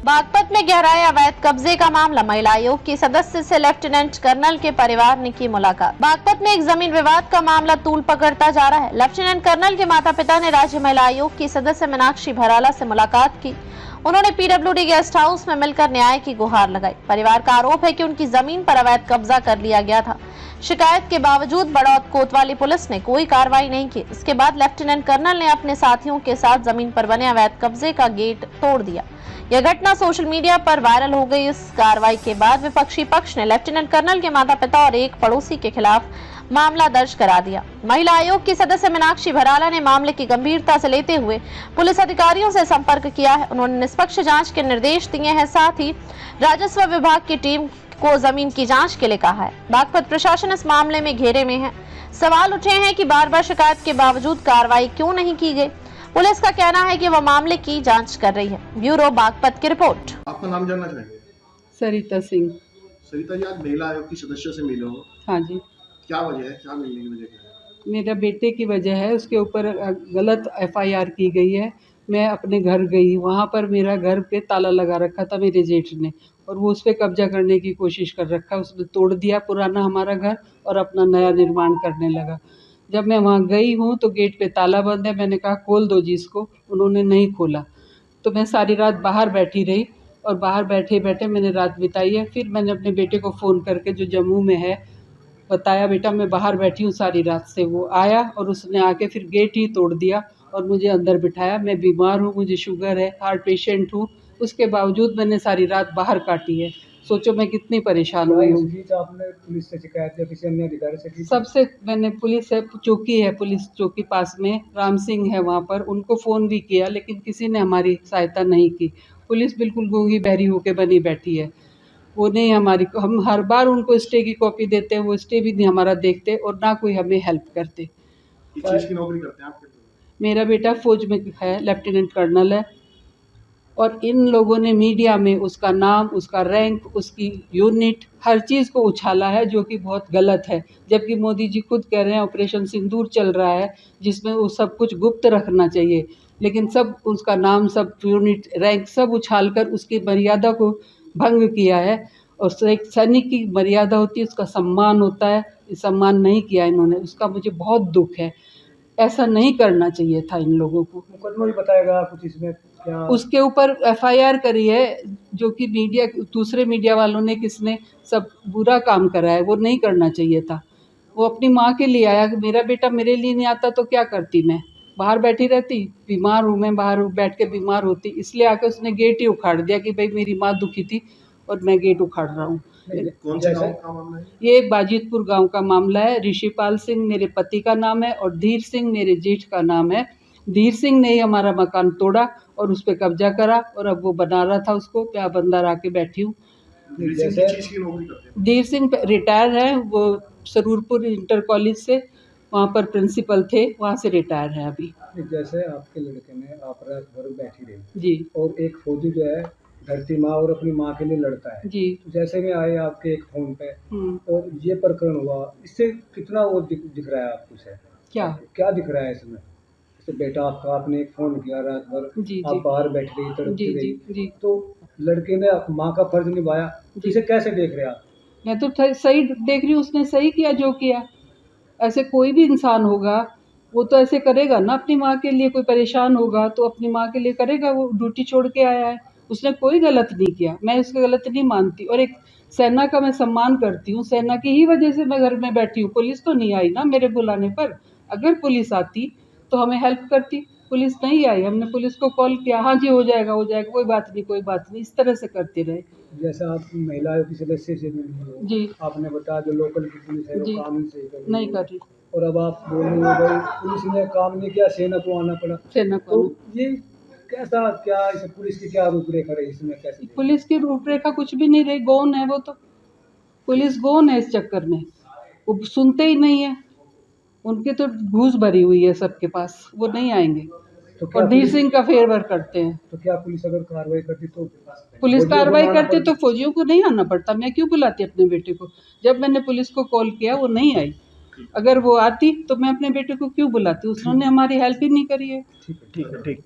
बागपत में गहराए अवैध कब्जे का मामला। महिला आयोग की सदस्य से लेफ्टिनेंट कर्नल के परिवार ने की मुलाकात। बागपत में एक जमीन विवाद का मामला तूल पकड़ता जा रहा है। लेफ्टिनेंट कर्नल के माता पिता ने राज्य महिला आयोग की सदस्य मीनाक्षी भराला से मुलाकात की। उन्होंने पीडब्ल्यूडी गेस्ट हाउस में मिलकर न्याय की गुहार लगाई। परिवार का आरोप है कि उनकी जमीन पर अवैध कब्जा कर लिया गया था। शिकायत के बावजूद बड़ौद कोतवाली पुलिस ने कोई कार्रवाई नहीं की। इसके बाद लेफ्टिनेंट कर्नल ने अपने साथियों के साथ जमीन पर बने अवैध कब्जे का गेट तोड़ दिया। यह घटना सोशल मीडिया पर वायरल हो गई। इस कार्रवाई के बाद विपक्षी पक्ष ने लेफ्टिनेंट कर्नल के माता पिता और एक पड़ोसी के खिलाफ मामला दर्ज करा दिया। महिला आयोग की सदस्य मीनाक्षी भराला ने मामले की गंभीरता से लेते हुए पुलिस अधिकारियों से संपर्क किया है। उन्होंने निष्पक्ष जांच के निर्देश दिए हैं। साथ ही राजस्व विभाग की टीम को जमीन की जांच के लिए कहा है। बागपत प्रशासन इस मामले में घेरे में है। सवाल उठे हैं कि बार-बार शिकायत के बावजूद कार्रवाई क्यों नहीं की गई। पुलिस का कहना है कि वह मामले की जांच कर रही है। ब्यूरो बागपत की रिपोर्ट। आपका नाम जानना चाहेंगे? सरिता सिंह। सरिता जी, आज महिला आयोग की सदस्य से मिले हो, हाँ जी, क्या वजह है? क्या मिलने की वजह क्या है? मेरा बेटे की वजह है, उसके ऊपर गलत एफआईआर की गई है। मैं अपने घर गई, वहाँ पर मेरा घर पे ताला लगा रखा था मेरे जेठ ने, और वो उस पर कब्जा करने की कोशिश कर रखा। उसने तोड़ दिया पुराना हमारा घर और अपना नया निर्माण करने लगा। जब मैं वहाँ गई हूँ तो गेट पे ताला बंद है। मैंने कहा खोल दो जी इसको, उन्होंने नहीं खोला। तो मैं सारी रात बाहर बैठी रही और बाहर बैठे बैठे मैंने रात बिताई है। फिर मैंने अपने बेटे को फ़ोन करके, जो जम्मू में है, बताया बेटा मैं बाहर बैठी हूँ सारी रात से। वो आया और उसने आके फिर गेट ही तोड़ दिया और मुझे अंदर बिठाया। मैं बीमार हूँ, मुझे शुगर है, हार्ट पेशेंट हूँ, उसके बावजूद मैंने सारी रात बाहर काटी है। सोचो मैं कितनी परेशान हुई हूँ। आपने पुलिस से शिकायत या किसी अन्य अधिकारी से की? सबसे मैंने पुलिस है, चौकी है, पुलिस चौकी पास में राम सिंह है, वहाँ पर उनको फ़ोन भी किया, लेकिन किसी ने हमारी सहायता नहीं की। पुलिस बिल्कुल गूंगी बहरी होकर बनी बैठी है। वो नहीं हमारी, हम हर बार उनको स्टे की कॉपी देते हैं, वो स्टे भी नहीं हमारा देखते और ना कोई हमें हेल्प करते। किस चीज़ की नौकरी करते हैं आप? मेरा बेटा फौज में है, लेफ्टिनेंट कर्नल है, और इन लोगों ने मीडिया में उसका नाम, उसका रैंक, उसकी यूनिट, हर चीज़ को उछाला है, जो कि बहुत गलत है। जबकि मोदी जी खुद कह रहे हैं ऑपरेशन सिंदूर चल रहा है, जिसमें वो सब कुछ गुप्त रखना चाहिए, लेकिन सब उसका नाम, सब यूनिट, रैंक सब उछालकर उसकी मर्यादा को भंग किया है। और एक सैनिक की मर्यादा होती है, उसका सम्मान होता है, सम्मान नहीं किया इन्होंने, उसका मुझे बहुत दुख है। ऐसा नहीं करना चाहिए था इन लोगों को। मुकदमा भी बताएगा कुछ इसमें क्या? उसके ऊपर एफआईआर करी है, जो कि मीडिया, दूसरे मीडिया वालों ने, किसने सब बुरा काम करा है, वो नहीं करना चाहिए था। वो अपनी माँ के लिए आया। मेरा बेटा मेरे लिए नहीं आता तो क्या करती मैं? बाहर बैठी रहती, बीमार हूँ मैं, बाहर बैठ के बीमार होती, इसलिए आके उसने गेट ही उखाड़ दिया कि भाई मेरी माँ दुखी थी और मैं गेट उखाड़ रहा हूँ। कौन से गांव का मामला है? ये बाजितपुर गांव का मामला है। ऋषिपाल सिंह मेरे पति का नाम है और धीर सिंह मेरे जेठ का नाम है। धीर सिंह ने ही हमारा मकान तोड़ा और उस पर कब्जा करा, और अब वो बना रहा था उसको, क्या बंदर आके बैठी हूँ। किस चीज़ की नौकरी करते हैं? धीर सिंह रिटायर है, वो सरूरपुर इंटर कॉलेज से वहाँ पर प्रिंसिपल थे, वहाँ से रिटायर है अभी। जैसे आपके लड़के ने आप रात भर बैठी रही जी और एक फौजी जो है धरती माँ और अपनी माँ के लिए लड़ता है जी। तो जैसे में आए आपके एक फोन पे हम्म। और ये प्रकरण हुआ, इससे कितना वो दिख रहा है आपको? से क्या क्या दिख रहा है इसमें? जैसे बेटा आपका, आपने एक फोन किया रात भर, जी आप जी बाहर बैठ गई, तड़पती जी गई, जी जी। तो लड़के ने माँ का फर्ज निभाया, इसे कैसे देख रहे आप? मैं तो सही देख रही हूँ, उसने सही किया जो किया। ऐसे कोई भी इंसान होगा वो तो ऐसे करेगा ना, अपनी माँ के लिए कोई परेशान होगा तो अपनी माँ के लिए करेगा। वो ड्यूटी छोड़ के आया है, उसने कोई गलत नहीं किया, मैं उसका गलत नहीं मानती। और एक सेना का मैं सम्मान करती हूँ, सेना की ही वजह से मैं घर में बैठी हूँ। पुलिस तो नहीं आई ना मेरे बुलाने पर। अगर पुलिस आती तो हमें हेल्प करती, पुलिस नहीं आई। हमने पुलिस को कॉल किया, हाँ जी हो जाएगा हो जाएगा, कोई बात नहीं कोई बात नहीं, इस तरह से करते रहे। जैसा आप महिला आयोग की सदस्य से मिली हो जी, आपने बताया जो लोकल की पुलिस है जी, वो काम नहीं कर रही नहीं है। कर रही, और अब आप बोल रहे हो भाई पुलिस ने काम नहीं किया, सेना को आना पड़ा, सेना तो को। ये कैसा, क्या इस पुलिस की क्या रूपरेखा रही इसमें? कैसे पुलिस की रूपरेखा कुछ भी नहीं रही, गौन है वो तो। पुलिस गौन है इस चक्कर में, वो सुनते ही नहीं है। उनकी तो घूस भरी हुई है सबके पास, वो नहीं आएंगे। तो क्या और धीर पुलिस, सिंह का फेवर करते हैं। तो क्या पुलिस अगर कार्रवाई करती तो पुलिस फौजियों को कार्रवाई लाना करती तो पड़ता? फौजियों को नहीं आना पड़ता। मैं क्यों बुलाती अपने बेटे को? जब मैंने पुलिस को कॉल किया वो नहीं आई। अगर वो आती तो मैं अपने बेटे को क्यों बुलाती? उन्होंने हमारी हेल्प ही नहीं करी है। ठीक है, ठीक है, ठीक।